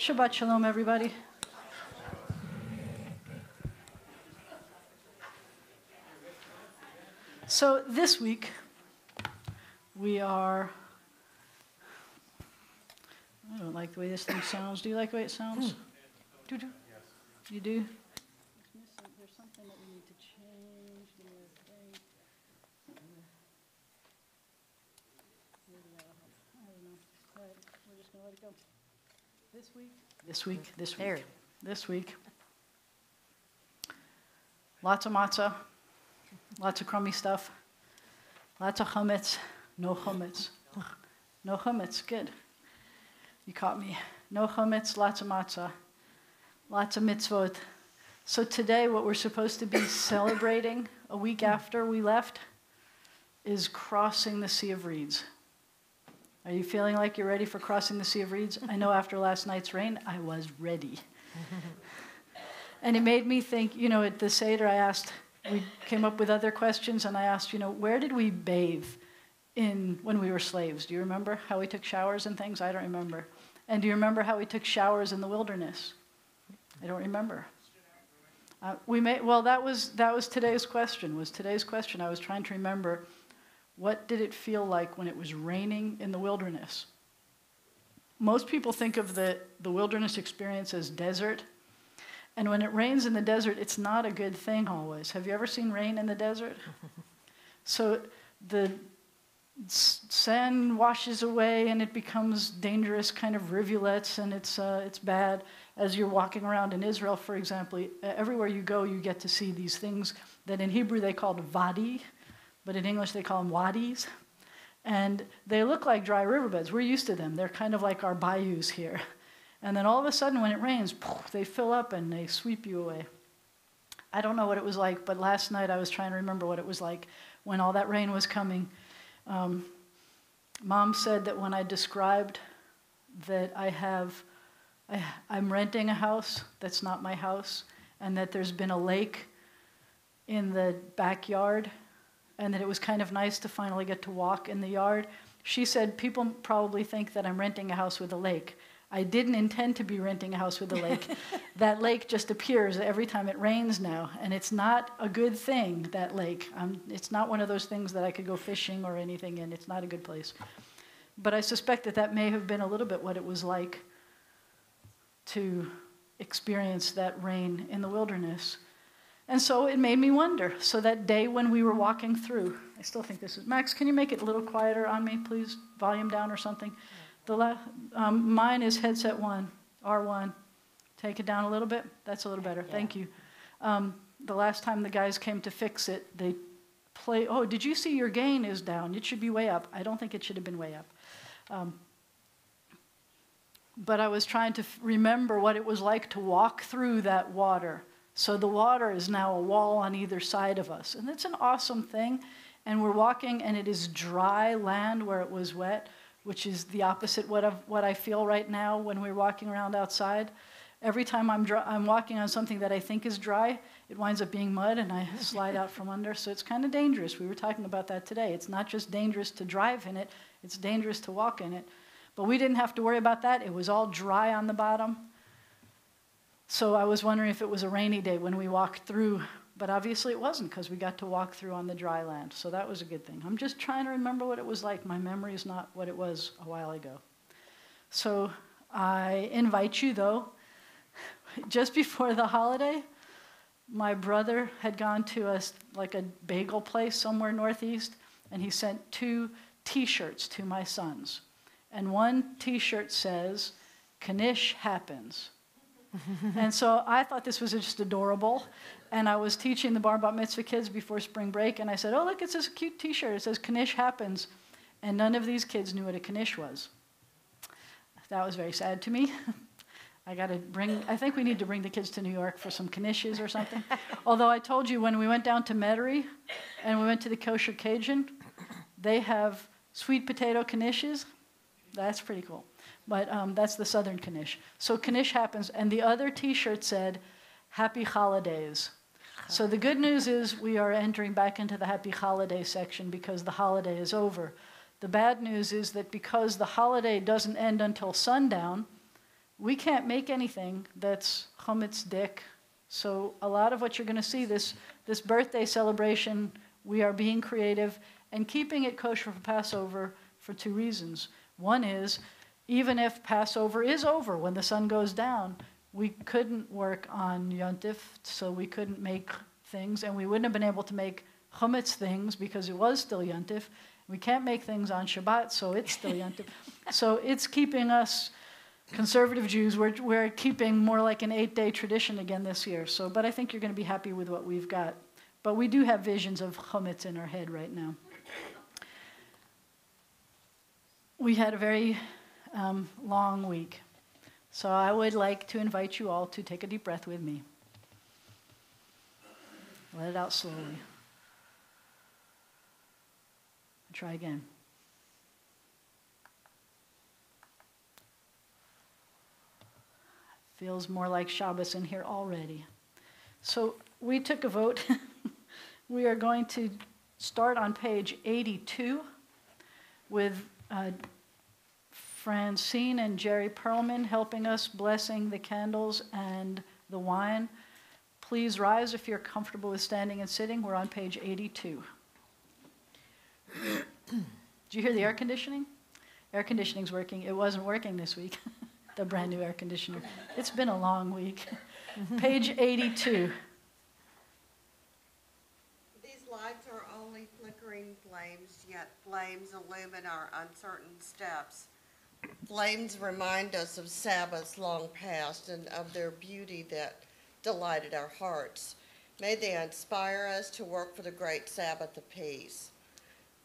Shabbat Shalom, everybody. So this week, we are... I don't like the way this thing sounds. Do you like the way it sounds? Do? Yes. You do? There's something that we need to change. Give me a thing. I don't know. All right, we're just going to let it go. This week. Lots of matzah, lots of crummy stuff, lots of chametz, no chametz. No chametz, good. You caught me. No chametz, lots of matzah, lots of mitzvot. So today what we're supposed to be celebrating a week after we left is crossing the Sea of Reeds. Are you feeling like you're ready for crossing the Sea of Reeds? I know after last night's rain, I was ready. And it made me think, at the Seder we came up with other questions, and I asked, where did we bathe when we were slaves? Do you remember how we took showers and things? I don't remember. And do you remember how we took showers in the wilderness? I don't remember. That was today's question. I was trying to remember, what did it feel like when it was raining in the wilderness? Most people think of the wilderness experience as desert. And when it rains in the desert, it's not a good thing always. Have you ever seen rain in the desert? So the sand washes away and it becomes dangerous kind of rivulets, and it's bad. As you're walking around in Israel, for example, everywhere you go, you get to see these things that in Hebrew they called vadi, but in English they call them wadis. And they look like dry riverbeds. We're used to them. They're kind of like our bayous here. And then all of a sudden when it rains, they fill up and they sweep you away. I don't know what it was like, but last night I was trying to remember what it was like when all that rain was coming. Mom said that when I described that I'm renting a house that's not my house, and that there's been a lake in the backyard, and that it was kind of nice to finally get to walk in the yard. She said people probably think that I'm renting a house with a lake. I didn't intend to be renting a house with a lake. That lake just appears every time it rains now, and it's not a good thing, that lake. It's not one of those things that I could go fishing or anything in. It's not a good place. But I suspect that may have been a little bit what it was like to experience that rain in the wilderness. And so it made me wonder. So that day when we were walking through, I still think this is... Max, can you make it a little quieter on me, please? Volume down or something. Mine is headset 1, R1. Take it down a little bit. That's a little better. Yeah. Thank you. The last time the guys came to fix it, they play... Oh, did you see your gain is down? It should be way up. I don't think it should have been way up. But I was trying to remember what it was like to walk through that water. So the water is now a wall on either side of us. And it's an awesome thing. And we're walking, and it is dry land where it was wet, which is the opposite what I feel right now when we're walking around outside. Every time I'm walking on something that I think is dry, it winds up being mud, and I slide out from under. So it's kind of dangerous. We were talking about that today. It's not just dangerous to drive in it, it's dangerous to walk in it. But we didn't have to worry about that. It was all dry on the bottom. So I was wondering if it was a rainy day when we walked through, but obviously it wasn't, because we got to walk through on the dry land. So that was a good thing. I'm just trying to remember what it was like. My memory is not what it was a while ago. So I invite you, though, just before the holiday, my brother had gone to a bagel place somewhere northeast, and he sent 2 T-shirts to my sons. And one T-shirt says, "Knish happens." And so I thought this was just adorable. And I was teaching the Bar Bat Mitzvah kids before spring break, and I said, "Oh, look, it's this cute T-shirt. It says, 'Knish happens.'" And none of these kids knew what a knish was. That was very sad to me. I think we need to bring the kids to New York for some knishes or something. Although I told you when we went down to Metairie and we went to the Kosher Cajun, they have sweet potato knishes. That's pretty cool. But that's the southern knish. So knish happens. And the other T-shirt said, "Happy Holidays." So the good news is we are entering back into the Happy Holiday section because the holiday is over. The bad news is that because the holiday doesn't end until sundown, we can't make anything that's chametz dik. So a lot of what you're going to see, this birthday celebration, we are being creative and keeping it kosher for Passover for two reasons. One is, even if Passover is over when the sun goes down, we couldn't work on Yontif, so we couldn't make things, and we wouldn't have been able to make chametz things because it was still Yontif. We can't make things on Shabbat, so it's still Yontif. So it's keeping us conservative Jews, we're keeping more like an 8-day tradition again this year. So, but I think you're going to be happy with what we've got. But we do have visions of chametz in our head right now. We had a very long week. So I would like to invite you all to take a deep breath with me. Let it out slowly. Try again. Feels more like Shabbos in here already. So we took a vote. We are going to start on page 82 with Francine and Jerry Perlman helping us, blessing the candles and the wine. Please rise if you're comfortable with standing and sitting. We're on page 82. Did you hear the air conditioning? Air conditioning's working. It wasn't working this week. The brand new air conditioner. It's been a long week. Page 82. These lights are only flickering flames, yet flames illumine our uncertain steps. Flames remind us of Sabbaths long past and of their beauty that delighted our hearts. May they inspire us to work for the great Sabbath of peace.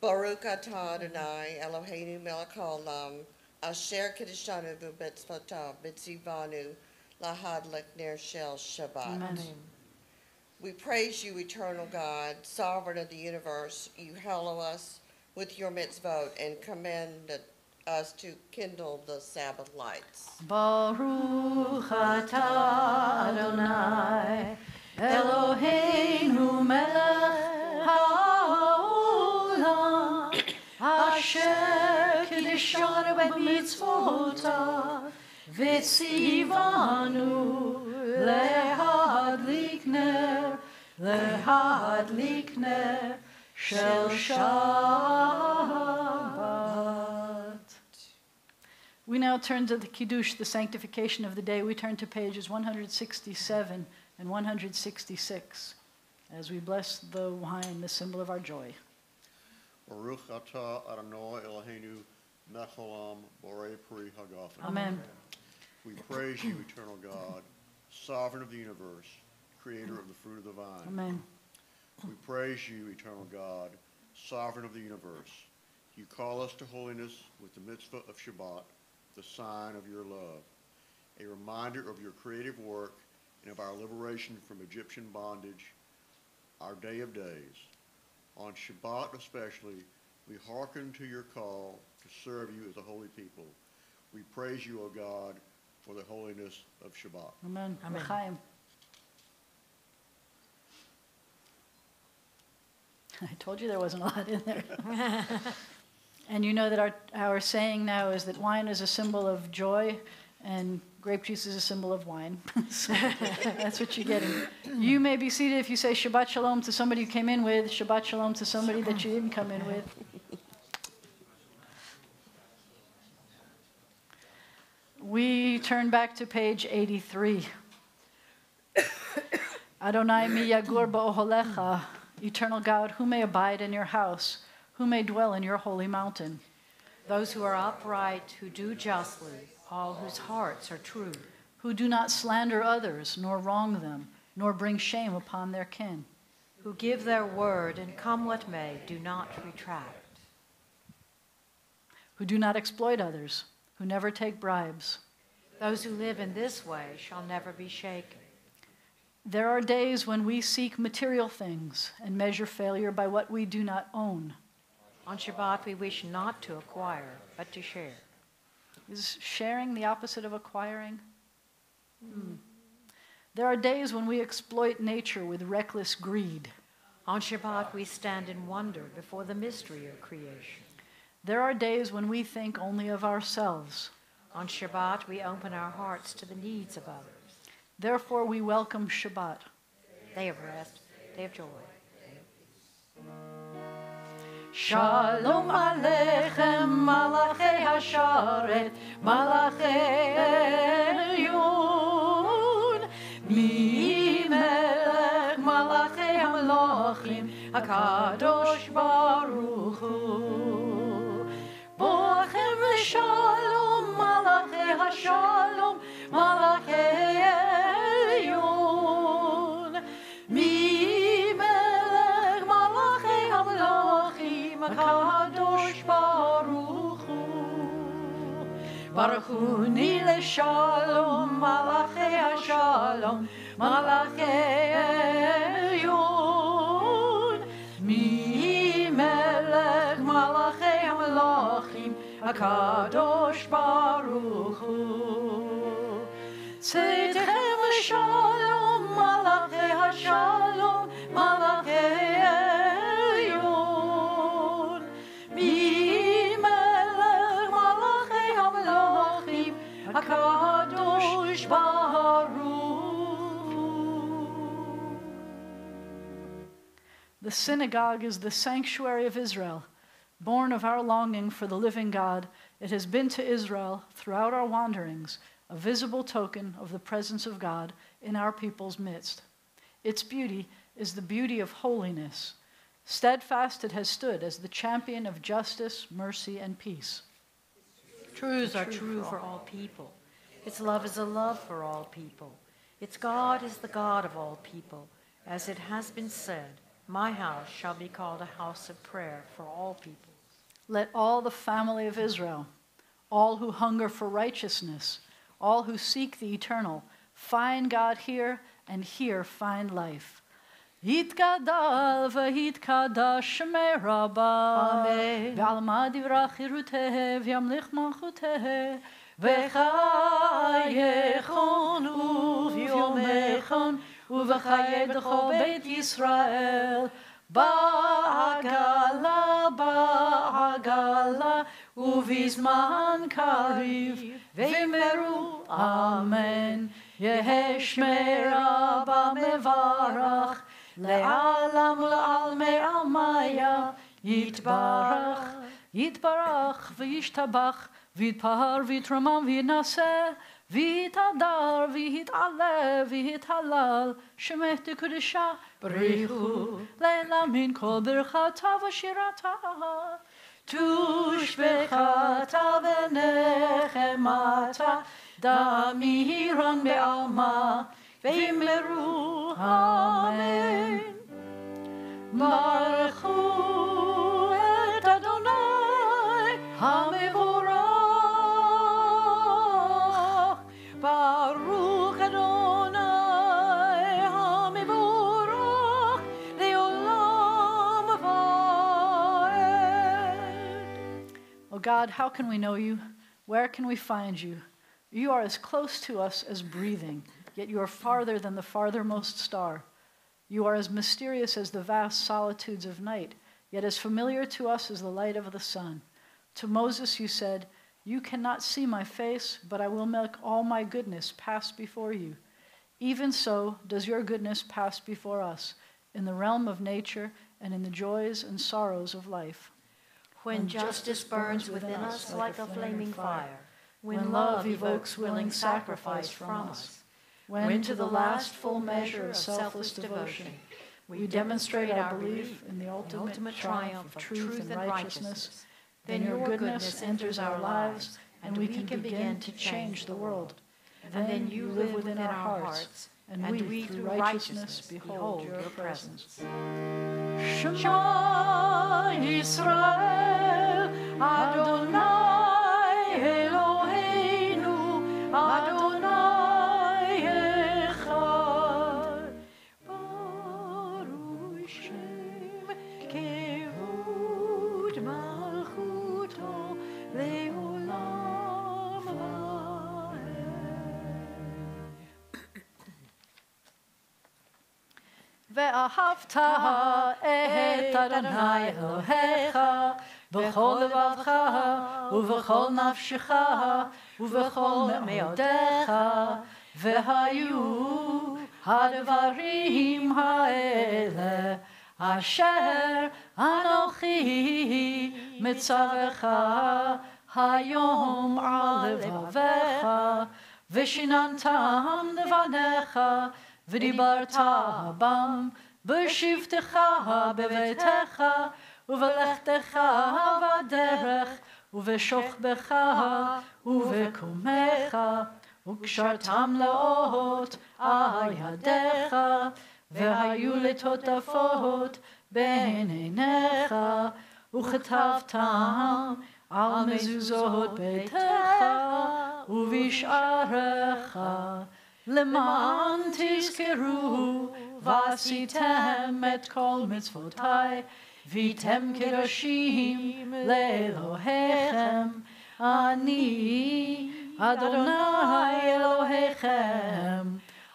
Baruch atah Adonai Eloheinu melech haolam asher kiddushanu b'mitzvotav b'tzivanu lahadlik ner shel Shabbat. Amen. We praise you, eternal God, sovereign of the universe. You hallow us with your mitzvot and commanded us to kindle the Sabbath lights. Baruch atah Adonai Eloheinu melech haolam asher kiddushanu b'mitzvotav v'tzivanu lehadlik ner shel Shabbat. We now turn to the Kiddush, the sanctification of the day. We turn to pages 167 and 166 as we bless the wine, the symbol of our joy. Baruch atah Adonai Eloheinu melech haolam borei pri hagafen. Amen. We praise you, eternal God, sovereign of the universe, creator of the fruit of the vine. Amen. We praise you, eternal God, sovereign of the universe. You call us to holiness with the mitzvah of Shabbat, the sign of your love, a reminder of your creative work and of our liberation from Egyptian bondage, our day of days. On Shabbat especially, we hearken to your call to serve you as a holy people. We praise you, O God, for the holiness of Shabbat. Amen. Amen. L'chaim. I told you there wasn't a lot in there. And you know that our saying now is that wine is a symbol of joy and grape juice is a symbol of wine. So that's what you're getting. You may be seated if you say Shabbat Shalom to somebody you came in with, Shabbat Shalom to somebody that you didn't come in with. We turn back to page 83. Adonai mi yagur ba'oholecha, eternal God, who may abide in your house, who may dwell in your holy mountain? Those who are upright, who do justly, all whose hearts are true. Who do not slander others, nor wrong them, nor bring shame upon their kin. Who give their word, and come what may, do not retract. Who do not exploit others, who never take bribes. Those who live in this way shall never be shaken. There are days when we seek material things and measure failure by what we do not own. On Shabbat, we wish not to acquire, but to share. Is sharing the opposite of acquiring? There are days when we exploit nature with reckless greed. On Shabbat, we stand in wonder before the mystery of creation. There are days when we think only of ourselves. On Shabbat, we open our hearts to the needs of others. Therefore, we welcome Shabbat. Day of rest, day of joy. Shalom Aleichem, Malachei Hasharet, Malachei Elyon, Mi Melech Malachei HaMelachim, HaKadosh Baruch Hu. Boachem L'Shalom, Malachei HaShalom, Malachei Elyon, Mi Melech Malachei HaMelachim, HaKadosh Baruch Hu. Baruch Hu Ni L'Shalom, Malachei HaShalom, Malachei Elyon, Mi Melech Malachei HaMelachim, HaKadosh Baruch Hu. Tzedechem Shalom, Malachei HaShalom, Malachei Elyon, Mi Melech Malachei HaMelachim, HaKadosh Baruch Hu. The synagogue is the sanctuary of Israel. Born of our longing for the living God, it has been to Israel throughout our wanderings a visible token of the presence of God in our people's midst. Its beauty is the beauty of holiness. Steadfast it has stood as the champion of justice, mercy, and peace. Truths are true for all people. Its love is a love for all people. Its God is the God of all people. As it has been said, my house shall be called a house of prayer for all people. Let all the family of Israel, all who hunger for righteousness, all who seek the eternal, find God here and here find life. Yitgadal v'yitkadash shmei Rabbah, v'alma divrach chiruteh v'yamlich malchuteh, v'chayechon uv'yomechon uv'chayei b'chol Beit Yisrael, ba'agala ba'agala uvizman kariv v'meru amen. Yehi shmei Rabbah mevarach le'alam le'almei almaya yitbarach yitbarach v'yishtabach v'yitpahar v'yitramam v'yinaseh v'yitadar v'yit'aleh v'yithalal shemeh tekudesha b'richu le'la min kol birchata v'shirata tushbechata v'nechemata damiran be'alma v'yimeru amen. Baruchu et Adonai HaMevorach, Baruch Adonai HaMevorach le'olam va'ed. Oh God, how can we know you? Where can we find you? You are as close to us as breathing, yet you are farther than the farthermost star. You are as mysterious as the vast solitudes of night, yet as familiar to us as the light of the sun. To Moses you said, "You cannot see my face, but I will make all my goodness pass before you." Even so does your goodness pass before us, in the realm of nature and in the joys and sorrows of life. When justice burns within us like a flaming fire, when love evokes willing sacrifice from us, when to the last full measure of selfless devotion we demonstrate our belief in the ultimate triumph of truth and righteousness, then your goodness enters our lives and we can begin to change the world. And then you live within our hearts, and we through righteousness behold your presence. Shema Yisrael, Adonai Eloheinu, Adonai Echad. Baruch Shem Kevod Malchuto Leolam Va'ed. ואהבת את אדוני אלוהיך בכל לבבך ובכל נפשך, ובכל מאודיך, והיו הדברים האלה אשר אנוכי מצווך היום על לבביך, ושיננתם לבניך, ודיברת בם בשבתך בביתך, ובלכתך בדרך, ובשוכבך ובקומך, וקשרתם לאות על ידיך, והיו לטוטפות בין עיניך, וכתבתם על מזוזות ביתך ובשעריך, למען תזכרו ועשיתם את כל מצוותי, והייתם קדושים לאלוהיכם. אני אדוני אלוהיכם,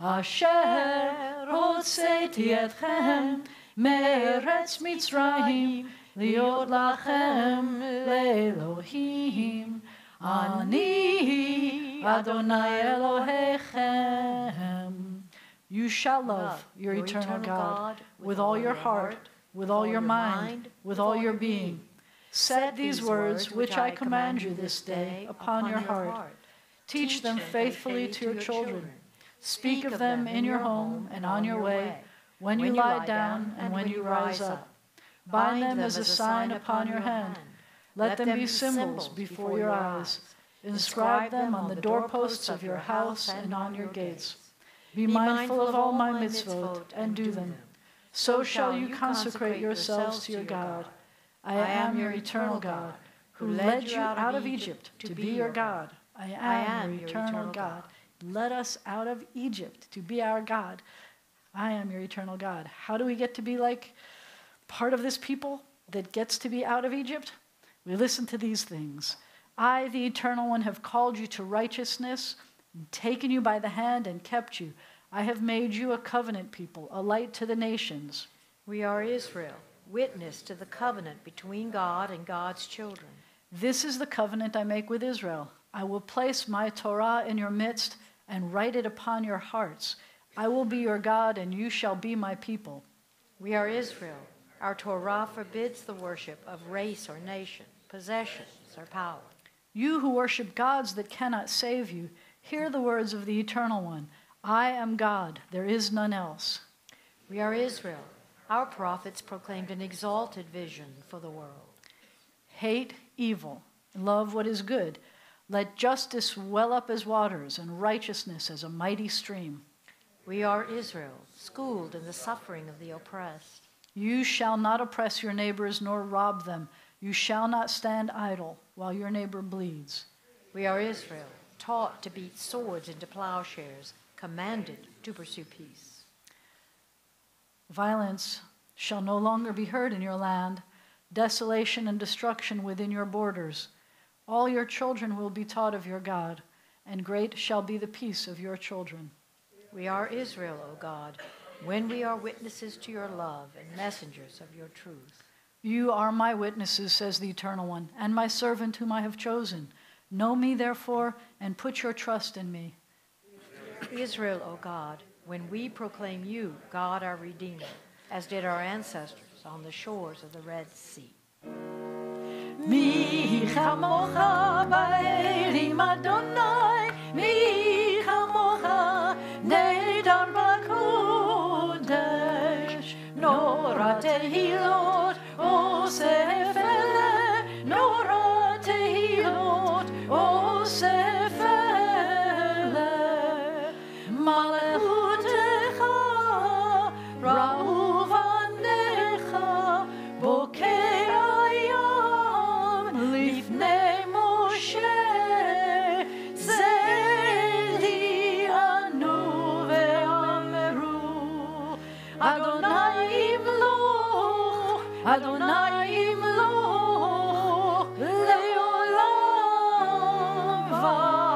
אשר הוצאתי אתכם מארץ מצרים, להיות לכם לאלוהים. אני אדוני אלוהיכם. You shall love your eternal God with all your heart, with all your mind, with all your being. Set these words which I command you this day upon your heart. Teach them faithfully to your children. Speak of them in your home and on your way, when you lie down and when you rise up. Bind them as a sign upon your hand. Let them be symbols before your eyes. Inscribe them on the doorposts of your house and on your gates. Be mindful of all my mitzvot and do them. So shall you consecrate yourselves to your God. I am your eternal God, who led you out of Egypt to be your God. I am your eternal God. Led us out of Egypt to be our God. I am your eternal God. How do we get to be like part of this people that gets to be out of Egypt? We listen to these things. I, the Eternal One, have called you to righteousness, taken you by the hand and kept you. I have made you a covenant people, a light to the nations. We are Israel, witness to the covenant between God and God's children. This is the covenant I make with Israel. I will place my Torah in your midst and write it upon your hearts. I will be your God, and you shall be my people. We are Israel. Our Torah forbids the worship of race or nation, possessions or power. You who worship gods that cannot save you, hear the words of the Eternal One. I am God, there is none else. We are Israel. Our prophets proclaimed an exalted vision for the world. Hate evil, love what is good. Let justice well up as waters and righteousness as a mighty stream. We are Israel, schooled in the suffering of the oppressed. You shall not oppress your neighbors nor rob them. You shall not stand idle while your neighbor bleeds. We are Israel, taught to beat swords into plowshares, commanded to pursue peace. Violence shall no longer be heard in your land, desolation and destruction within your borders. All your children will be taught of your God, and great shall be the peace of your children. We are Israel, O God, when we are witnesses to your love and messengers of your truth. You are my witnesses, says the Eternal One, and my servant whom I have chosen. Know me, therefore, and put your trust in me. Israel, O God, when we proclaim you, God our Redeemer, as did our ancestors on the shores of the Red Sea. Mi chamocha ba'elim Adonai, mi chamocha nedar b'kodesh, nora tehilot osef ele, nora tehilot osef ele, malechutecha ra'u vanecha bokeh ayam lifnei Moshe, zeli anu ve'ameru Adonai imloch, Adonai imloch le'olam va'ed.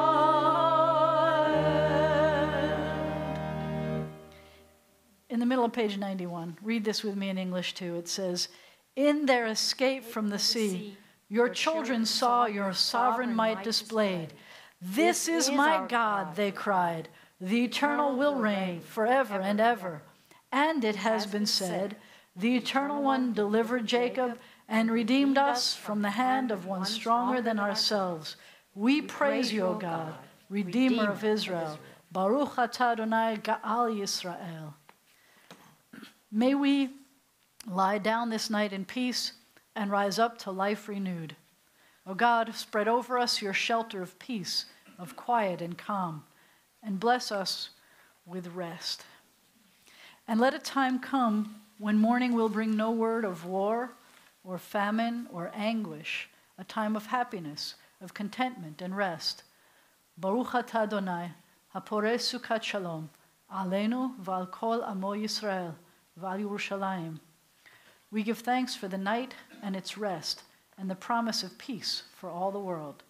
In the middle of page 91, read this with me in English too. It says, in their escape from the sea, Your children saw your sovereign might displayed. This is my God, they cried. The Eternal will reign forever and ever. And it has been said, the Eternal One delivered Jacob and redeemed us from the hand of one stronger than ourselves. We praise you, O God, Redeemer of Israel. Baruch atah Adonai Ga'al Yisrael. May we lie down this night in peace and rise up to life renewed. O God, spread over us your shelter of peace, of quiet and calm, and bless us with rest. And let a time come when morning will bring no word of war or famine or anguish, a time of happiness, of contentment and rest. Baruch atah Adonai, haporeh sukat shalom, aleinu v'al kol amo Yisrael, v'al Yerushalayim. We give thanks for the night and its rest, and the promise of peace for all the world.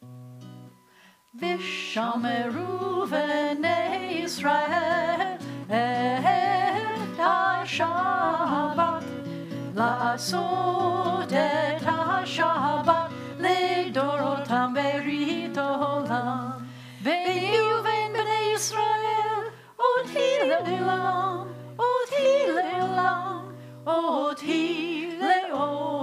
Vishameru v'nei Yisrael et ha-Shabbat, la'asot et ha-Shabbat לדורותם ברית העולם. ויהיו בין בני ישראל אותי לעולם, אותי לעולם, אותי לעולם.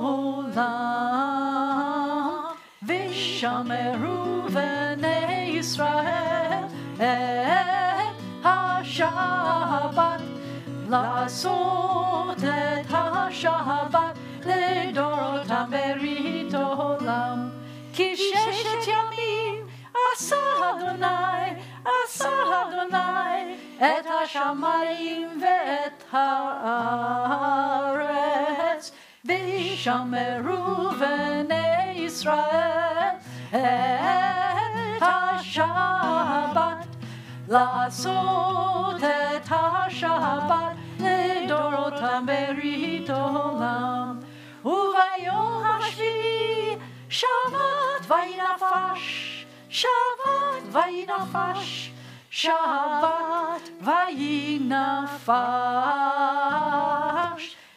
ושמרו בני ישראל את השבת, לעשות את השבת לדורותם ברית העולם. כי ששת ימים עשה אדוני את השמיים ואת הארץ. וישמרו בני ישראל את השבת, לעשות את השבת לדורותם ברית העולם. וביום השביעי שבת וינפש, שבת וינפש, שבת וינפש.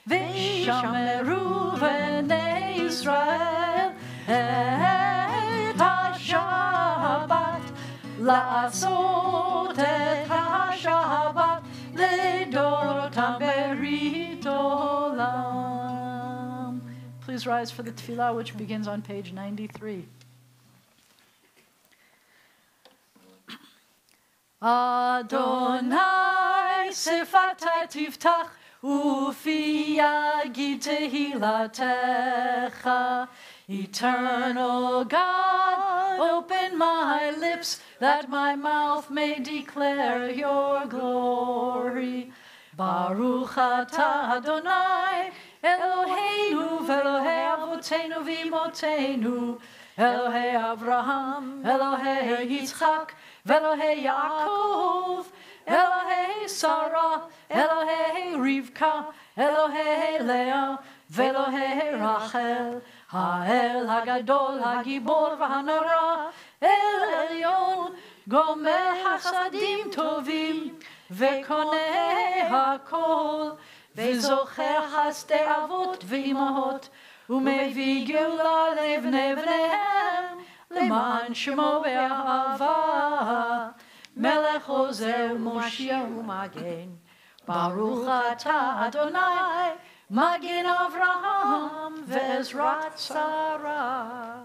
וישמרו בני ישראל את השבת, לעשות את השבת לדורותם ברית העולם. Please rise for the tefillah, which begins on page 93. Adonai sefatai tiftach ufi yagid tehilatecha. Eternal God, open my lips that my mouth may declare your glory. Baruch atah Adonai Eloheinu v'Elohei Avotenu v'Imotenu, Elohei Avraham, Elohei Yitzchak, v'Elohei Yaakov, Elohei Sarah, Elohei Rivka, Elohei Leah, v'Elohei Rachel, Ha'el Hagadol, Hagibor v'Hanara, El Elyon, Gomer Hasadim Tovim, v'Koneh HaKol, וזוכר חסדי אבות ואימהות, ומביא גאולה לבני בניהם, למען שמו באהבה. מלך עוזר ומושיע ומגן, ברוך אתה אדוני, מגן אברהם ועזרת שרה.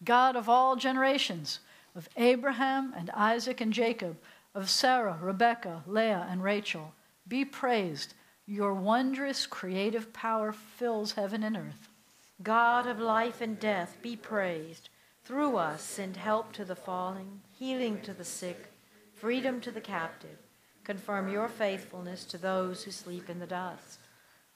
God of all generations, of Abraham and Isaac and Jacob, of Sarah, Rebekah, Leah, and Rachel, be praised. Your wondrous creative power fills heaven and earth. God of life and death, be praised. Through us, send help to the falling, healing to the sick, freedom to the captive. Confirm your faithfulness to those who sleep in the dust.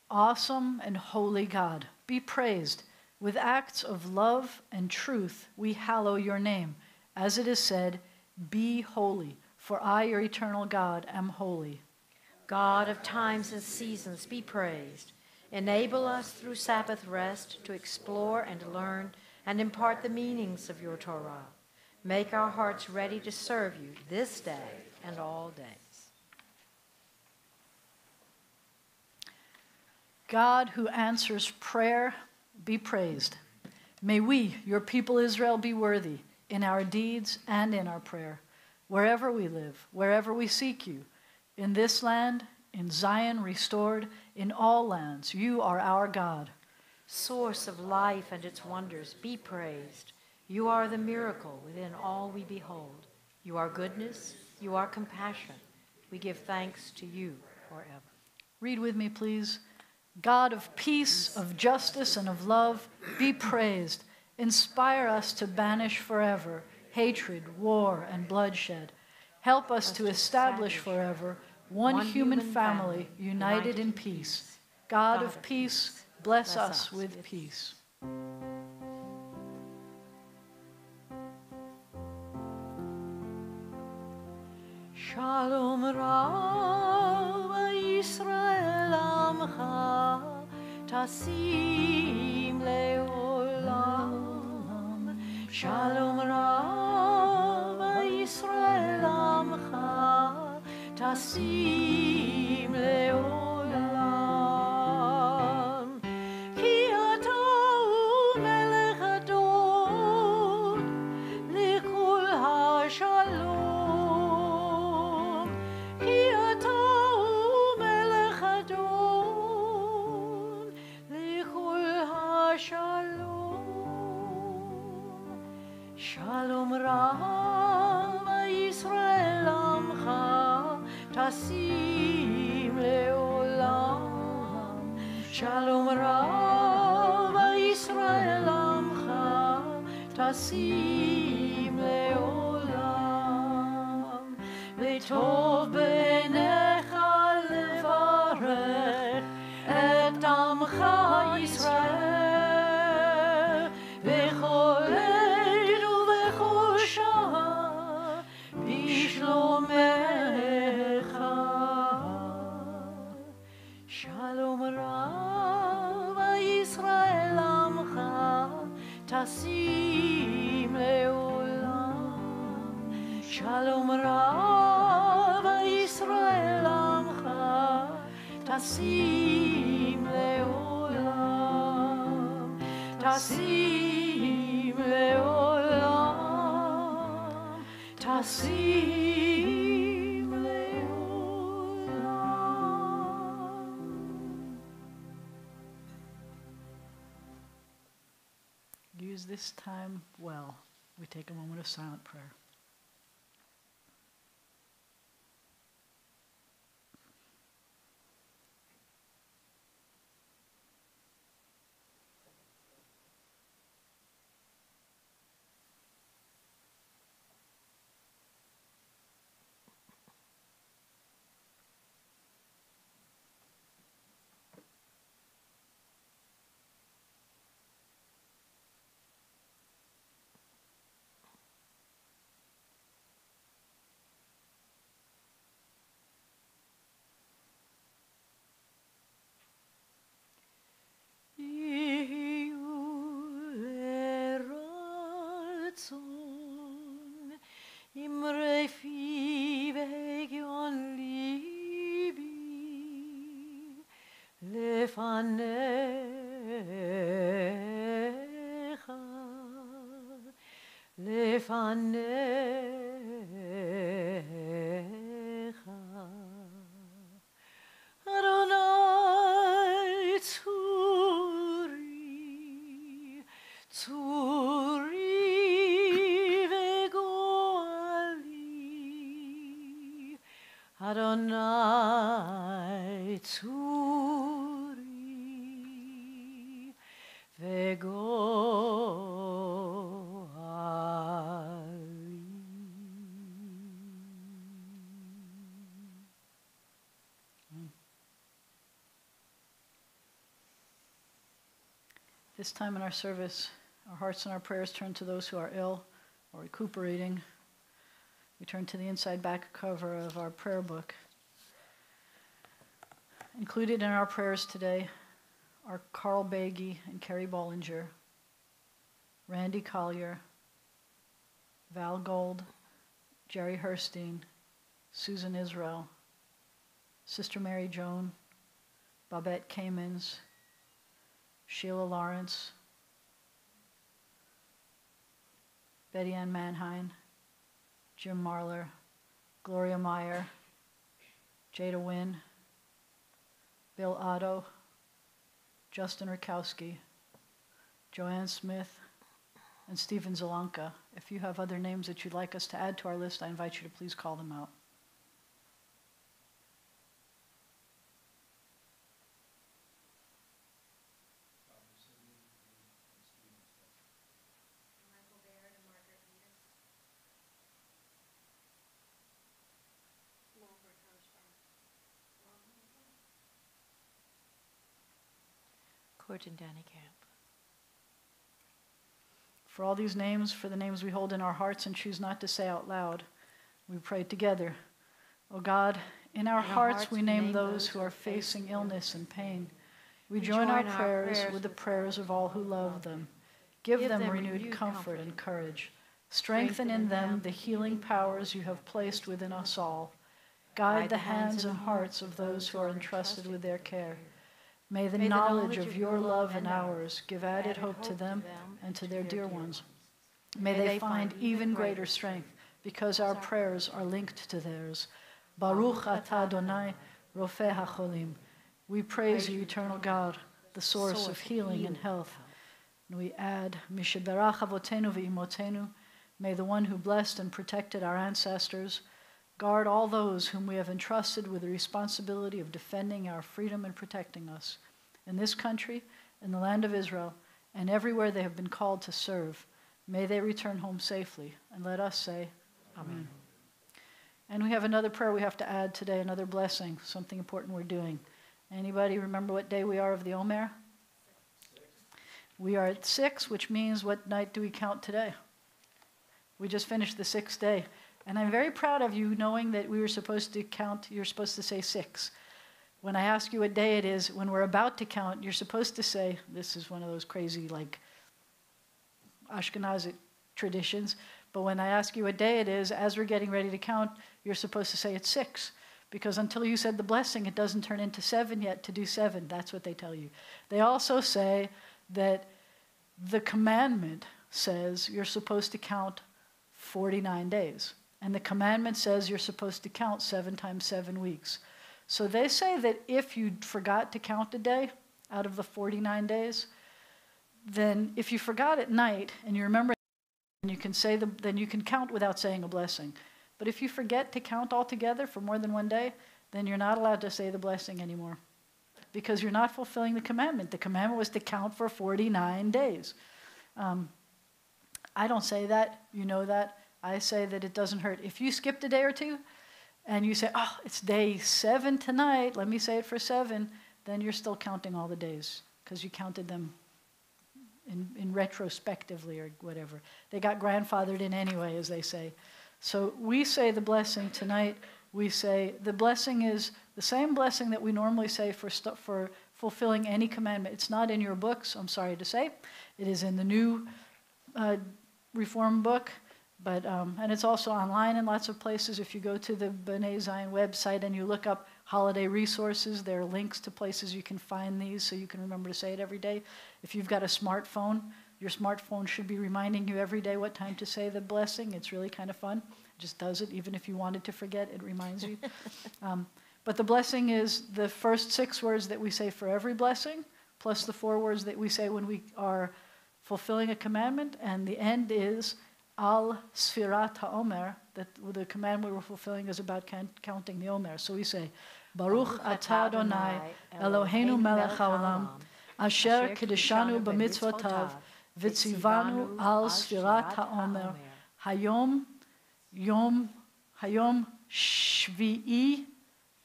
Awesome and holy God, be praised. With acts of love and truth, we hallow your name. As it is said, be holy, for I, your eternal God, am holy. God of times and seasons, be praised. Enable us through Sabbath rest to explore and learn and impart the meanings of your Torah. Make our hearts ready to serve you this day and all days. God who answers prayer, be praised. May we, your people Israel, be worthy in our deeds and in our prayer, wherever we live, wherever we seek you, in this land, in Zion restored, in all lands. You are our God. Source of life and its wonders, be praised. You are the miracle within all we behold. You are goodness, you are compassion. We give thanks to you forever. Read with me, please. God of peace, of justice, and of love, be praised. Inspire us to banish forever hatred, war, and bloodshed. Help us to establish forever one human family united in peace. God of peace, bless us with peace. Shalom Rav Yisrael Amcha Tasim Leolam. Shalom Rav Yisrael Amcha Tasim Leolam. Ki ata hu melech adon likol hashalom. Shalom Rav Yisrael Amcha Tasim Leolam. Shalom Rav Yisrael Amcha Tasim Leolam. V'tov b'necha levarech et Amcha Yisrael v'chol Shalom Rav Yisrael Amcha Tasim Leolam. Shalom Rav Yisrael Amcha Tasim Leolam. Tasim Leolam. Tasim Leolam. Use this time well. We take a moment of silent prayer. Imre fi vegion libi lefanecha Adonai Tzuri vegoali Adonai Tzuri vegoali. This time in our service, our hearts and our prayers turn to those who are ill or recuperating. We turn to the inside back cover of our prayer book. Included in our prayers today are Carl Bagey and Kerry Bollinger, Randy Collier, Val Gold, Jerry Herstein, Susan Israel, Sister Mary Joan, Babette Kamens, Sheila Lawrence, Betty Ann Manheim, Jim Marler, Gloria Meyer, Jada Wynn, Bill Otto, Justin Rakowski, Joanne Smith, and Stephen Zelanka. If you have other names that you'd like us to add to our list, I invite you to please call them out. Court and Danny Camp. For all these names, for the names we hold in our hearts and choose not to say out loud, we pray together. O God, in our hearts we name those who are facing illness and pain. We join our prayers with the prayers of all who love them. Give them renewed comfort and courage. Strengthen in them the healing powers you have placed within us all. Guide the hands and hearts of those who are entrusted with their care. May the knowledge of your love and ours give added hope to them and to their dear ones. May they find even greater strength because our prayers are linked to theirs. Baruch atah Adonai, Rofeh HaCholim. We praise you, eternal God, the source of healing and health. And we add, Misheberach Avotenu ve'imotenu. May the one who blessed and protected our ancestors guard all those whom we have entrusted with the responsibility of defending our freedom and protecting us. In this country, in the land of Israel, and everywhere they have been called to serve, may they return home safely. And let us say, Amen. And we have another prayer we have to add today, another blessing, something important we're doing. Anybody remember what day we are of the Omer? We are at 6, which means what night do we count today? We just finished the 6th day. And I'm very proud of you knowing that we were supposed to count, you're supposed to say 6. When I ask you what day it is, when we're about to count, you're supposed to say, this is one of those crazy, like, Ashkenazic traditions, but when I ask you what day it is, as we're getting ready to count, you're supposed to say it's 6. Because until you said the blessing, it doesn't turn into 7 yet to do 7. That's what they tell you. They also say that the commandment says you're supposed to count 49 days. And the commandment says you're supposed to count 7 times 7 weeks. So they say that if you forgot to count a day out of the 49 days, then if you forgot at night and you remember, then you can count without saying a blessing. But if you forget to count altogether for more than one day, then you're not allowed to say the blessing anymore because you're not fulfilling the commandment. The commandment was to count for 49 days. I don't say that. You know that. I say that it doesn't hurt. If you skipped a day or two and you say, oh, it's day 7 tonight, let me say it for 7, then you're still counting all the days because you counted them in retrospectively or whatever. They got grandfathered in anyway, as they say. So we say the blessing tonight. We say the blessing is the same blessing that we normally say for fulfilling any commandment. It's not in your books, I'm sorry to say. It is in the new Reform book, but and it's also online in lots of places. If you go to the B'nai Zion website and you look up holiday resources, there are links to places you can find these so you can remember to say it every day. If you've got a smartphone, your smartphone should be reminding you every day what time to say the blessing. It's really kind of fun. It just does it. Even if you wanted to forget, it reminds you. But the blessing is the first 6 words that we say for every blessing, plus the 4 words that we say when we are fulfilling a commandment, and the end is Al Sfirat HaOmer, that the commandment we're fulfilling is about counting the Omer. So we say, Baruch atah Adonai, Eloheinu melech haolam, asher kedeshanu b'mitzvotav, v'tzivanu al Sfirat HaOmer, hayom shvi'i,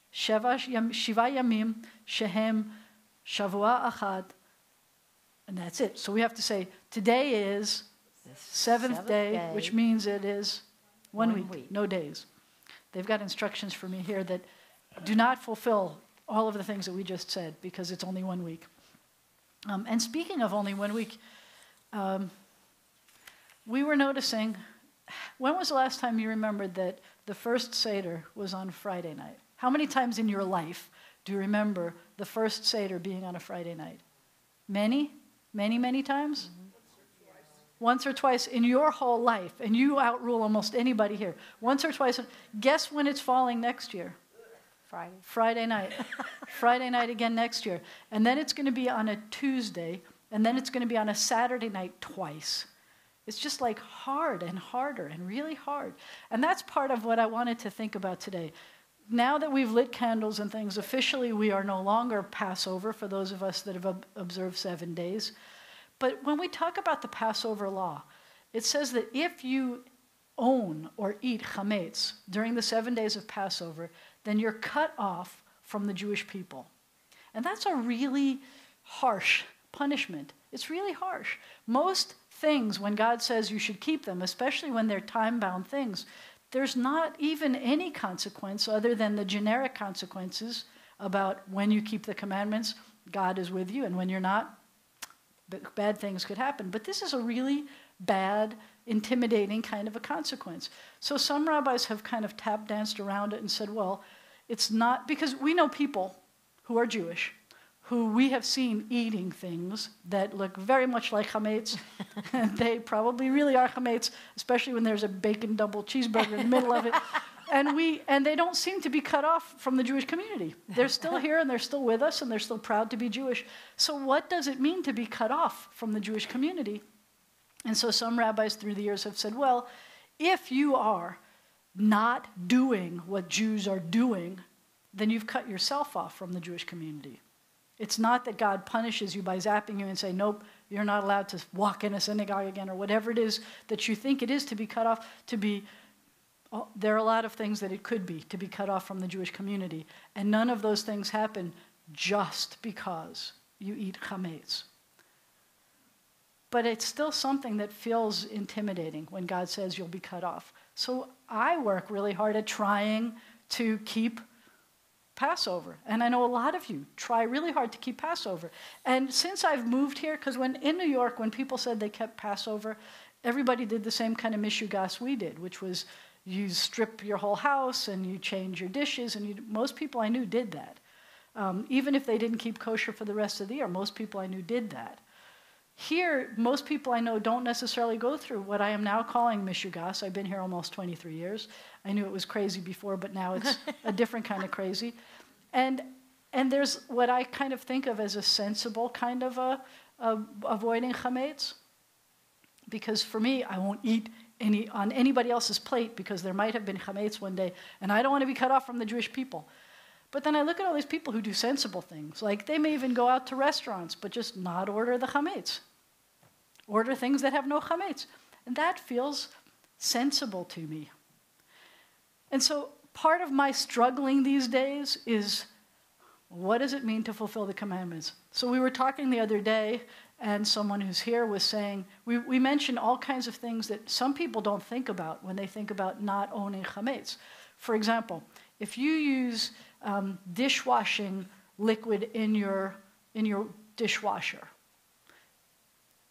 shiva yamim, shehem shavua achad. And that's it. So we have to say, today is the 7th day, which means it is 1 week, no days. They've got instructions for me here that do not fulfill all of the things that we just said because it's only 1 week. And speaking of only 1 week, we were noticing, when was the last time you remembered that the first Seder was on Friday night? How many times in your life do you remember the first Seder being on a Friday night? Many? Many, many times? once or twice in your whole life, and you outrule almost anybody here, once or twice, guess when it's falling next year? Friday night. Friday night again next year. And then it's going to be on a Tuesday, and then it's going to be on a Saturday night twice. It's just like hard and harder and really hard. And that's part of what I wanted to think about today. Now that we've lit candles and things, officially we are no longer Passover for those of us that have observed 7 days. But when we talk about the Passover law, it says that if you own or eat chametz during the 7 days of Passover, then you're cut off from the Jewish people. And that's a really harsh punishment. It's really harsh. Most things, when God says you should keep them, especially when they're time-bound things, there's not even any consequence other than the generic consequences about when you keep the commandments, God is with you, and when you're not, bad things could happen. But this is a really bad, intimidating kind of a consequence. So some rabbis have kind of tap danced around it and said, well, it's not, because we know people who are Jewish, who we have seen eating things that look very much like chametz. And they probably really are chametz, especially when there's a bacon double cheeseburger in the middle of it. And they don't seem to be cut off from the Jewish community. They're still here and they're still with us and they're still proud to be Jewish. So what does it mean to be cut off from the Jewish community? And so some rabbis through the years have said, well, if you are not doing what Jews are doing, then you've cut yourself off from the Jewish community. It's not that God punishes you by zapping you and say, nope, you're not allowed to walk in a synagogue again, or whatever it is that you think it is to be cut off, there are a lot of things that it could be to be cut off from the Jewish community. And none of those things happen just because you eat chametz. But it's still something that feels intimidating when God says you'll be cut off. So I work really hard at trying to keep Passover. And I know a lot of you try really hard to keep Passover. And since I've moved here, because in New York, when people said they kept Passover, everybody did the same kind of mishugas we did, which was you strip your whole house and you change your dishes. And most people I knew did that. Even if they didn't keep kosher for the rest of the year, most people I knew did that. Here, most people I know don't necessarily go through what I am now calling mishugas. I've been here almost 23 years. I knew it was crazy before, but now it's a different kind of crazy. And there's what I kind of think of as a sensible kind of avoiding chametz. Because for me, I won't eat on anybody else's plate because there might have been chametz one day, and I don't want to be cut off from the Jewish people. But then I look at all these people who do sensible things. Like they may even go out to restaurants, but just not order the chametz. Order things that have no chametz. And that feels sensible to me. And so part of my struggling these days is, what does it mean to fulfill the commandments? So we were talking the other day, and someone who's here was saying, we mentioned all kinds of things that some people don't think about when they think about not owning chametz. For example, if you use dishwashing liquid in your dishwasher,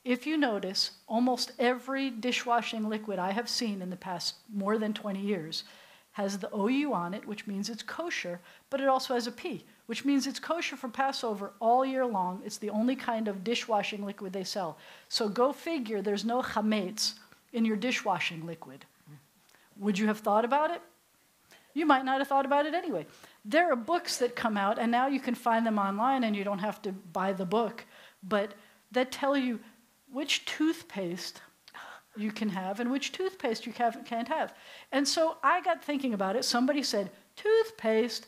if you notice, almost every dishwashing liquid I have seen in the past more than 20 years has the OU on it, which means it's kosher, but it also has a P, which means it's kosher for Passover all year long. It's the only kind of dishwashing liquid they sell. So go figure, there's no chametz in your dishwashing liquid. Would you have thought about it? You might not have thought about it anyway. There are books that come out, and now you can find them online and you don't have to buy the book, but that tell you which toothpaste you can have and which toothpaste you can't have. And so I got thinking about it. Somebody said, toothpaste,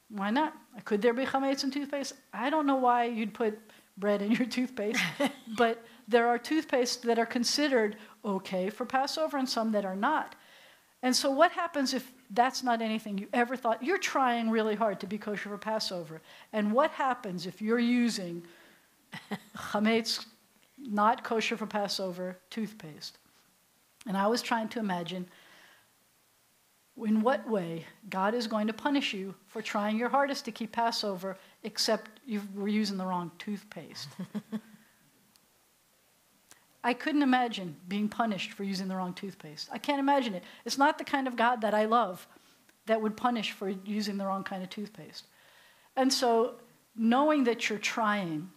why not? Could there be chametz in toothpaste? I don't know why you'd put bread in your toothpaste, but there are toothpastes that are considered okay for Passover and some that are not. And so what happens if that's not anything you ever thought? You're trying really hard to be kosher for Passover. And what happens if you're using chametz, not kosher for Passover, toothpaste? And I was trying to imagine in what way God is going to punish you for trying your hardest to keep Passover, except you were using the wrong toothpaste. I couldn't imagine being punished for using the wrong toothpaste. I can't imagine it. It's not the kind of God that I love that would punish for using the wrong kind of toothpaste. And so knowing that you're trying,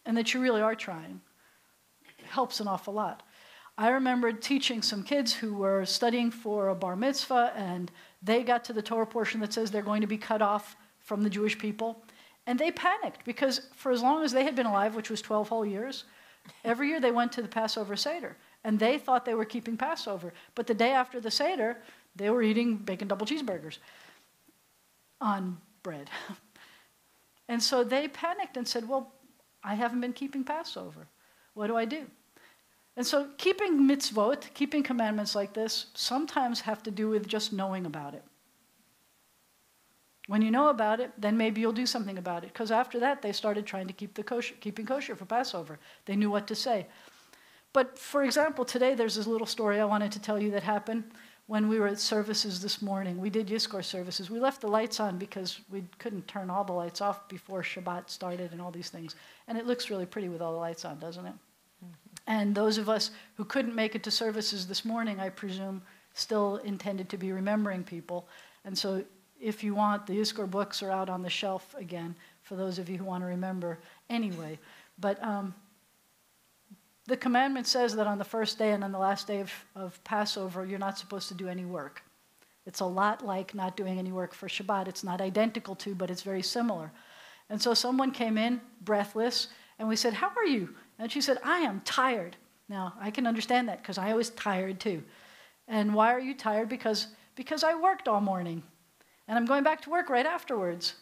and that you really are trying, helps an awful lot. I remember teaching some kids who were studying for a bar mitzvah, and they got to the Torah portion that says they're going to be cut off from the Jewish people. And they panicked because for as long as they had been alive, which was 12 whole years, every year they went to the Passover Seder. And they thought they were keeping Passover. But the day after the Seder, they were eating bacon double cheeseburgers on bread. And so they panicked and said, well, I haven't been keeping Passover. What do I do? And so keeping mitzvot, keeping commandments like this, sometimes have to do with just knowing about it. When you know about it, then maybe you'll do something about it. Because after that, they started trying to keeping kosher for Passover. They knew what to say. But for example, today there's this little story I wanted to tell you that happened when we were at services this morning. We did Yizkor services. We left the lights on because we couldn't turn all the lights off before Shabbat started and all these things. And it looks really pretty with all the lights on, doesn't it? And those of us who couldn't make it to services this morning, I presume, still intended to be remembering people. And so if you want, the Yizkor books are out on the shelf again for those of you who want to remember anyway. But the commandment says that on the first day and on the last day of Passover, you're not supposed to do any work. It's a lot like not doing any work for Shabbat. It's not identical to, but it's very similar. And so someone came in, breathless, and we said, how are you? And she said, I am tired. Now, I can understand that because I was tired too. And why are you tired? Because I worked all morning. And I'm going back to work right afterwards.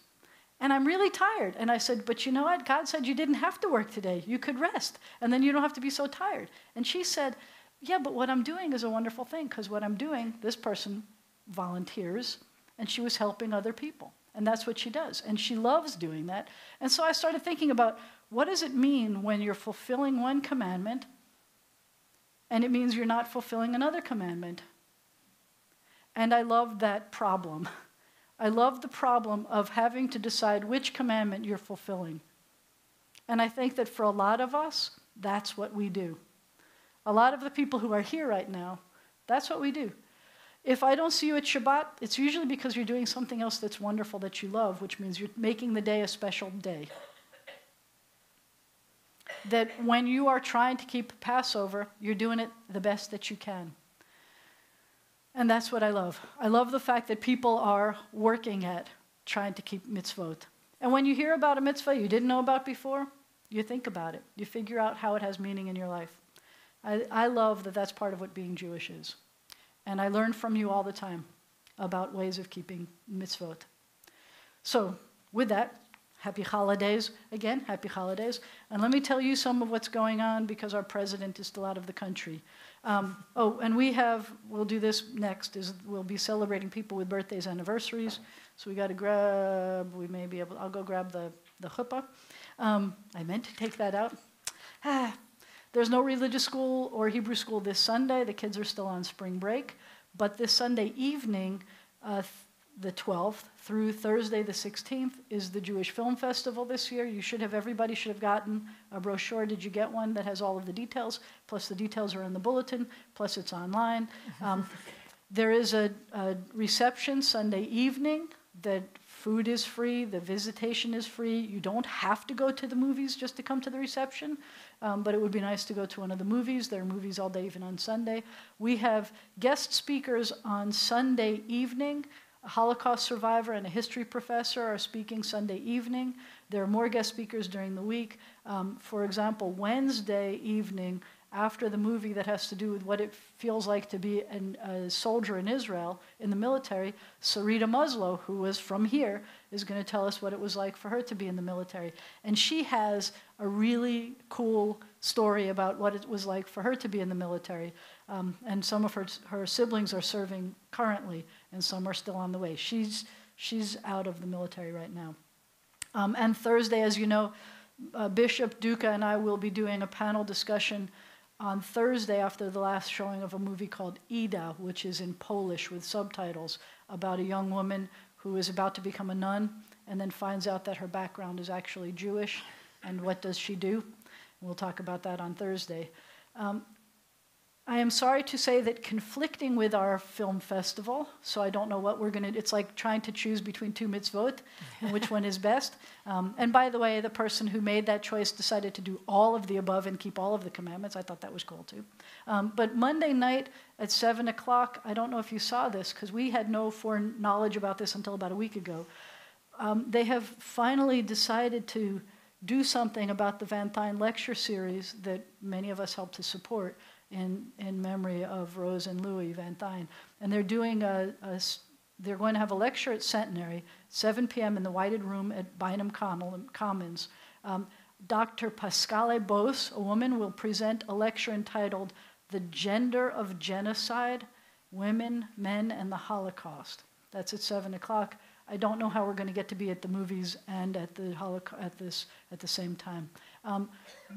And I'm really tired. And I said, but you know what? God said you didn't have to work today. You could rest. And then you don't have to be so tired. And she said, yeah, but what I'm doing is a wonderful thing. Because what I'm doing, this person volunteers. And she was helping other people. And that's what she does. And she loves doing that. And so I started thinking about, what does it mean when you're fulfilling one commandment and it means you're not fulfilling another commandment? And I love that problem. I love the problem of having to decide which commandment you're fulfilling. And I think that for a lot of us, that's what we do. A lot of the people who are here right now, that's what we do. If I don't see you at Shabbat, it's usually because you're doing something else that's wonderful that you love, which means you're making the day a special day. That when you are trying to keep Passover, you're doing it the best that you can. And that's what I love. I love the fact that people are working at trying to keep mitzvot. And when you hear about a mitzvah you didn't know about before, you think about it. You figure out how it has meaning in your life. I love that that's part of what being Jewish is. And I learn from you all the time about ways of keeping mitzvot. So with that, happy holidays again, happy holidays. And let me tell you some of what's going on because our president is still out of the country. And we'll do this next, we'll be celebrating people with birthdays, anniversaries. So we got to I'll go grab the chuppah. I meant to take that out. There's no religious school or Hebrew school this Sunday. The kids are still on spring break. But this Sunday evening, the 12th through Thursday the 16th is the Jewish Film Festival this year. Everybody should have gotten a brochure. Did you get one that has all of the details? Plus the details are in the bulletin, plus it's online. There is a reception Sunday evening. The food is free, the visitation is free. You don't have to go to the movies just to come to the reception, but it would be nice to go to one of the movies. There are movies all day, even on Sunday. We have guest speakers on Sunday evening. A Holocaust survivor and a history professor are speaking Sunday evening. There are more guest speakers during the week. For example, Wednesday evening, after the movie that has to do with what it feels like to be a soldier in Israel, in the military, Sarita Muslow, who was from here, is going to tell us what it was like for her to be in the military. And she has a really cool story about what it was like for her to be in the military. And some of her siblings are serving currently, and some are still on the way. She's out of the military right now. And Thursday, as you know, Bishop Duca and I will be doing a panel discussion on Thursday after the last showing of a movie called Ida, which is in Polish with subtitles, about a young woman who is about to become a nun and then finds out that her background is actually Jewish, and what does she do? We'll talk about that on Thursday. I am sorry to say that conflicting with our film festival, so I don't know what we're going to, it's like trying to choose between two mitzvot and which one is best. And by the way, the person who made that choice decided to do all of the above and keep all of the commandments. I thought that was cool too. But Monday night at 7 o'clock, I don't know if you saw this because we had no foreknowledge about this until about a week ago. They have finally decided to do something about the Van Thyn lecture series that many of us helped to support in memory of Rose and Louis Van Thyn. And they're doing they're going to have a lecture at Centenary, 7 p.m. in the Whited Room at Bynum Commons. Dr. Pascale Bose, a woman, will present a lecture entitled The Gender of Genocide, Women, Men, and the Holocaust. That's at 7 o'clock. I don't know how we're going to get to be at the movies and at the at the same time.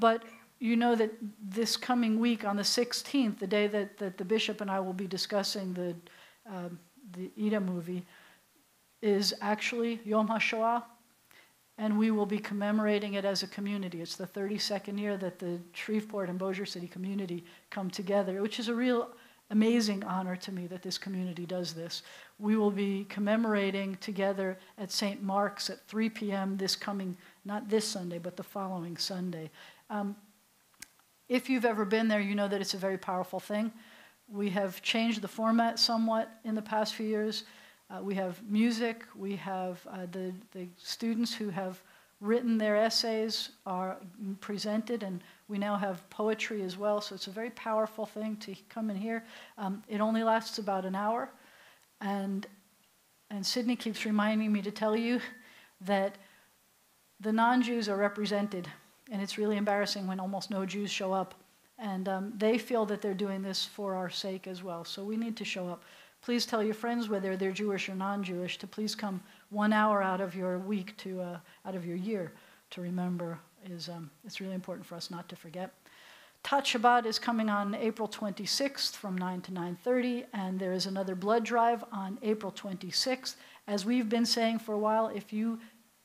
But you know that this coming week on the 16th, the day that the bishop and I will be discussing the Ida movie, is actually Yom HaShoah, and we will be commemorating it as a community. It's the 32nd year that the Shreveport and Bossier City community come together, which is a real amazing honor to me that this community does this. We will be commemorating together at St. Mark's at 3 p.m. this coming, not this Sunday, but the following Sunday. If you've ever been there, you know that it's a very powerful thing. We have changed the format somewhat in the past few years. We have music. We have the students who have written their essays are presented, and we now have poetry as well. So it's a very powerful thing to come in here. It only lasts about an hour. And Sydney keeps reminding me to tell you that the non-Jews are represented. And it's really embarrassing when almost no Jews show up. And they feel that they're doing this for our sake as well. So we need to show up. Please tell your friends, whether they're Jewish or non-Jewish, to please come 1 hour out of your week out of your year to remember. It's really important for us not to forget. Tat Shabbat is coming on April 26th from 9 to 9:30. And there is another blood drive on April 26th. As we've been saying for a while, if you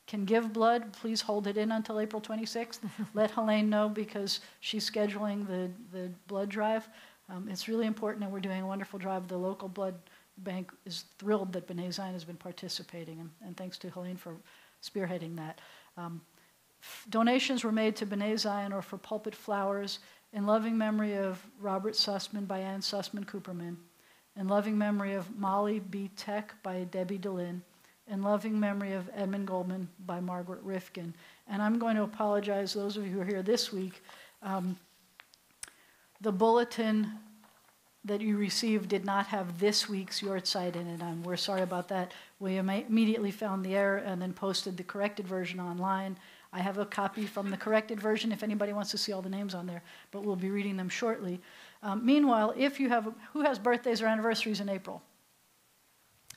can give blood, please hold it in until April 26th. Let Helene know because she's scheduling the blood drive. It's really important, and we're doing a wonderful drive. The local blood bank is thrilled that B'nai Zion has been participating, and thanks to Helene for spearheading that. Donations were made to B'nai Zion or for Pulpit Flowers in loving memory of Robert Sussman by Ann Sussman Cooperman, in loving memory of Molly B. Tech by Debbie DeLynn, in loving memory of Edmund Goldman by Margaret Rifkin. And I'm going to apologize, those of you who are here this week, the bulletin that you received did not have this week's Yortzeit in it, and we're sorry about that. We immediately found the error and then posted the corrected version online. I have a copy from the corrected version if anybody wants to see all the names on there, but we'll be reading them shortly. Meanwhile, if you have, who has birthdays or anniversaries in April?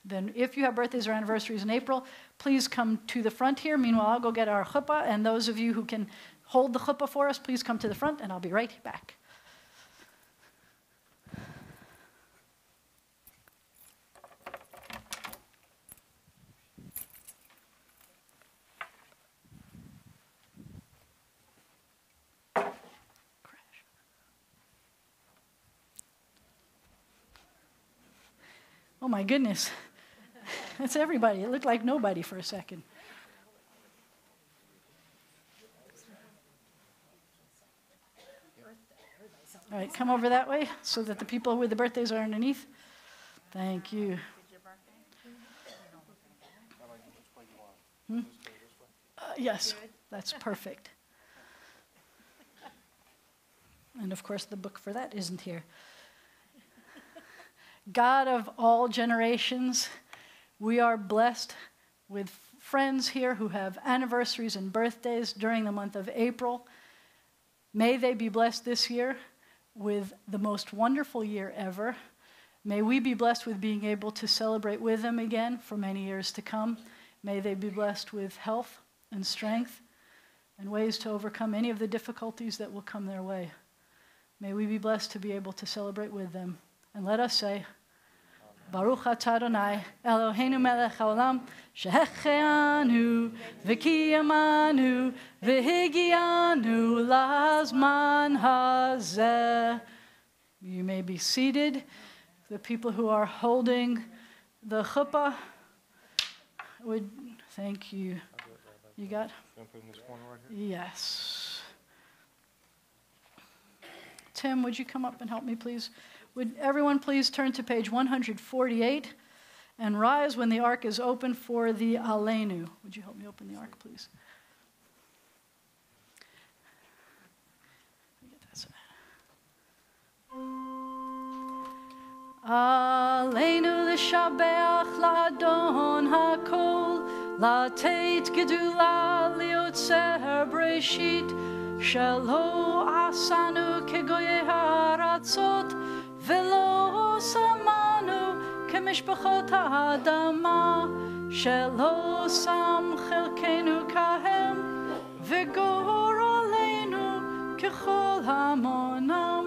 Then if you have birthdays or anniversaries in April, please come to the front here. Meanwhile, I'll go get our chuppah, and those of you who can hold the chuppah for us, please come to the front, and I'll be right back. Oh my goodness. That's everybody. It looked like nobody for a second. All right, come over that way so that the people with the birthdays are underneath. Thank you. Yes, that's perfect. And of course, the book for that isn't here. God of all generations, we are blessed with friends here who have anniversaries and birthdays during the month of April. May they be blessed this year with the most wonderful year ever. May we be blessed with being able to celebrate with them again for many years to come. May they be blessed with health and strength and ways to overcome any of the difficulties that will come their way. May we be blessed to be able to celebrate with them. And let us say, Baruch atah Adonai, Eloheinu melech haolam, shehecheanu, v'kiyamanu, v'higianu lazman hazeh. You may be seated. The people who are holding the chuppah would, thank you. You got? Yes. Tim, would you come up and help me, please? Would everyone please turn to page 148 and rise when the ark is open for the Aleinu. Would you help me open the ark, please? Aleinu l'shabeach l'adon hakol, l'teit gedula liotzer breshit, shelo asanu kegoye haratzot, velo samanu kemishpachot ha'adama, shelo sam chelkenu kahem, v'gor aleinu kechol hamonam,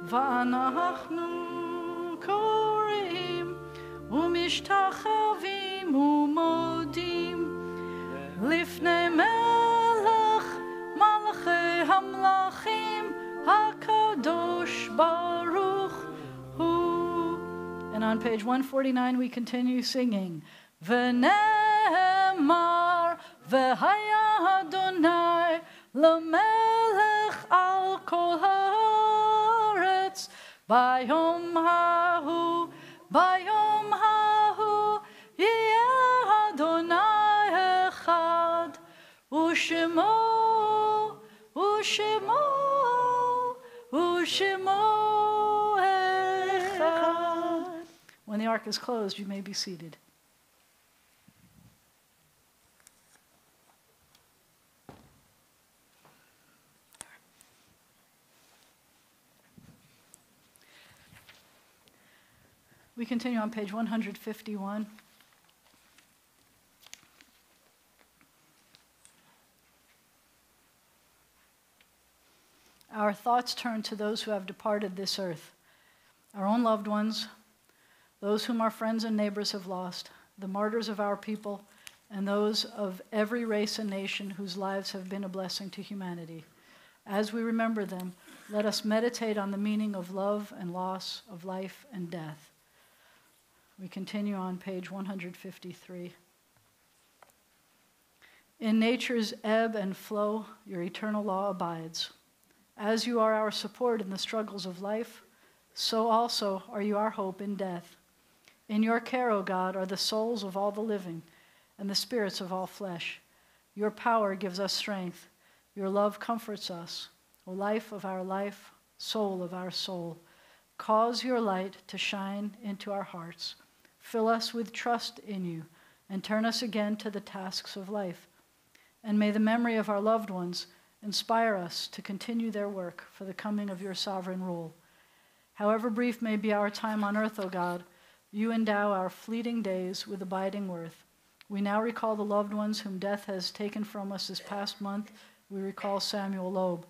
v'anachnu קוראים ומשתחווים ומודים לפני מלך מלכי המלכים הקדוש ברוך הוא. And on page 149 we continue singing ונאמר והיה אדוני למלך על כל הארץ ביום ההוא, ביום ההוא, יהיה אדוני אחד, ושמו, ושמו, ושמו אחד. When the ark is closed, you may be seated. We continue on page 151. Our thoughts turn to those who have departed this earth, our own loved ones, those whom our friends and neighbors have lost, the martyrs of our people, and those of every race and nation whose lives have been a blessing to humanity. As we remember them, let us meditate on the meaning of love and loss, of life and death. We continue on page 153. In nature's ebb and flow, your eternal law abides. As you are our support in the struggles of life, so also are you our hope in death. In your care, O God, are the souls of all the living and the spirits of all flesh. Your power gives us strength. Your love comforts us. O life of our life, soul of our soul, cause your light to shine into our hearts. Fill us with trust in you, and turn us again to the tasks of life. And may the memory of our loved ones inspire us to continue their work for the coming of your sovereign rule. However brief may be our time on earth, O God, you endow our fleeting days with abiding worth. We now recall the loved ones whom death has taken from us this past month. We recall Samuel Loeb.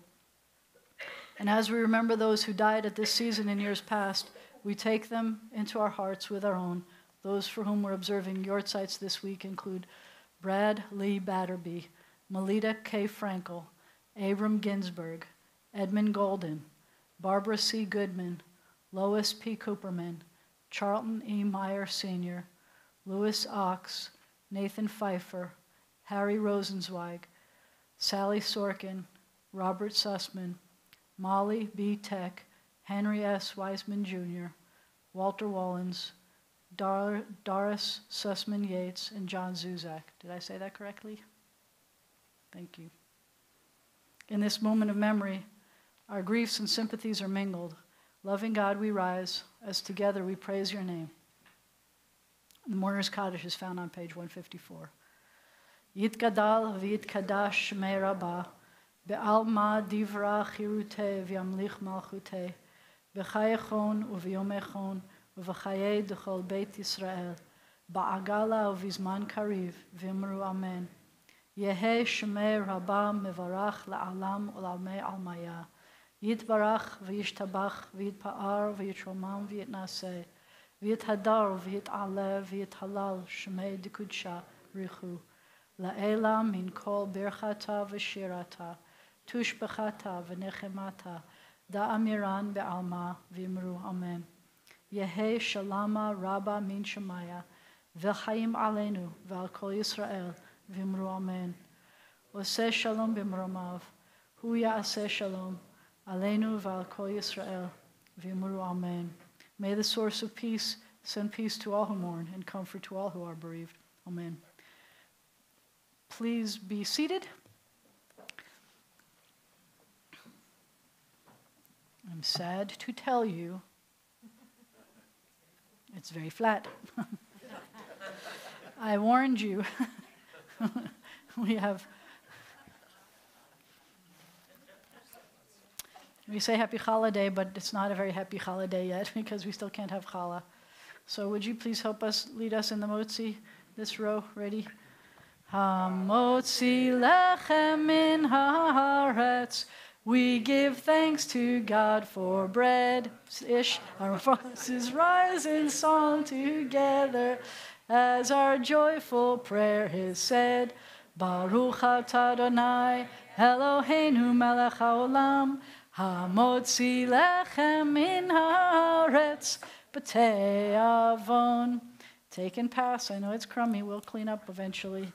And as we remember those who died at this season in years past, we take them into our hearts with our own. Those for whom we're observing Yortzites this week include Brad Lee Batterby, Melita K. Frankel, Abram Ginsberg, Edmund Golden, Barbara C. Goodman, Lois P. Cooperman, Charlton E. Meyer Sr., Louis Ox, Nathan Pfeiffer, Harry Rosenzweig, Sally Sorkin, Robert Sussman, Molly B. Tech, Henry S. Wiseman Jr., Walter Wallens, Doris Sussman Yates, and John Zuzak. Did I say that correctly? Thank you. In this moment of memory, our griefs and sympathies are mingled. Loving God, we rise, as together we praise your name. The Mourner's Kaddish is found on page 154. Yitgadal v'yitkadash shmei Rabbah, be'alma divra chirute v'yamlich malchute, b'chayechon u'v'yomechon, ובחיי דכל בית ישראל, בעגלה ובזמן קריב, ואמרו אמן. יהא שמי רבה מברך לעלם ולעלמי עלמיה. יתברך וישתבח ויתפאר ויתרומם ויתנשא, ויתהדר ויתעלה ויתהלל שמי דקודשה ריחו. לעילה מן כל ברכתה ושירתה, תושבחתה ונחמתה, da'amiran be'alma v'imru amen. Yehe shalama rabba min shemaya, v'chaim aleinu v'al kol Yisrael v'imru amen. Oseh shalom b'mromav, hu ya'aseh shalom, aleinu v'al kol Yisrael v'imru amen. May the source of peace send peace to all who mourn and comfort to all who are bereaved. Amen. Please be seated. I'm sad to tell you, it's very flat. I warned you. We say happy holiday, but it's not a very happy holiday yet because we still can't have challah. So would you please help us, lead us in the motzi, this row, ready? Ha-motzi lechem min haaretz, we give thanks to God for bread. Ish, our voices rise in song together as our joyful prayer is said. Baruch atah Adonai, Eloheinu melech haolam, ha-motzi lechem min haaretz, b'tei avon. Take and pass. I know it's crummy. We'll clean up eventually.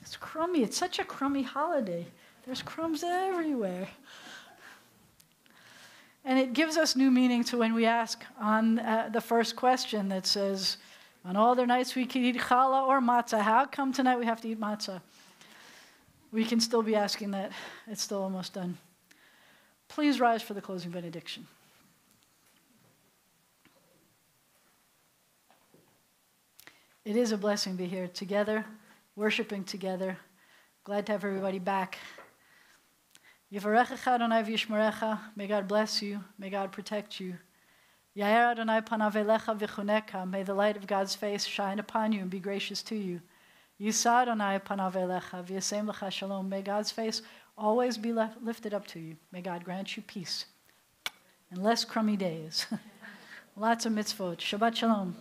It's crummy. It's such a crummy holiday. There's crumbs everywhere. And it gives us new meaning to when we ask on the first question that says, on all other nights we can eat challah or matzah. How come tonight we have to eat matzah? We can still be asking that. It's still almost done. Please rise for the closing benediction. It is a blessing to be here together, worshiping together. Glad to have everybody back. Yivarechecha Adonai v'yishmerecha. May God bless you. May God protect you. Yair Adonai panav elecha v'chuneka. May the light of God's face shine upon you and be gracious to you. Yisa Adonai panav elecha v'yasem lecha shalom. May God's face always be lifted up to you. May God grant you peace and less crummy days. Lots of mitzvot. Shabbat shalom.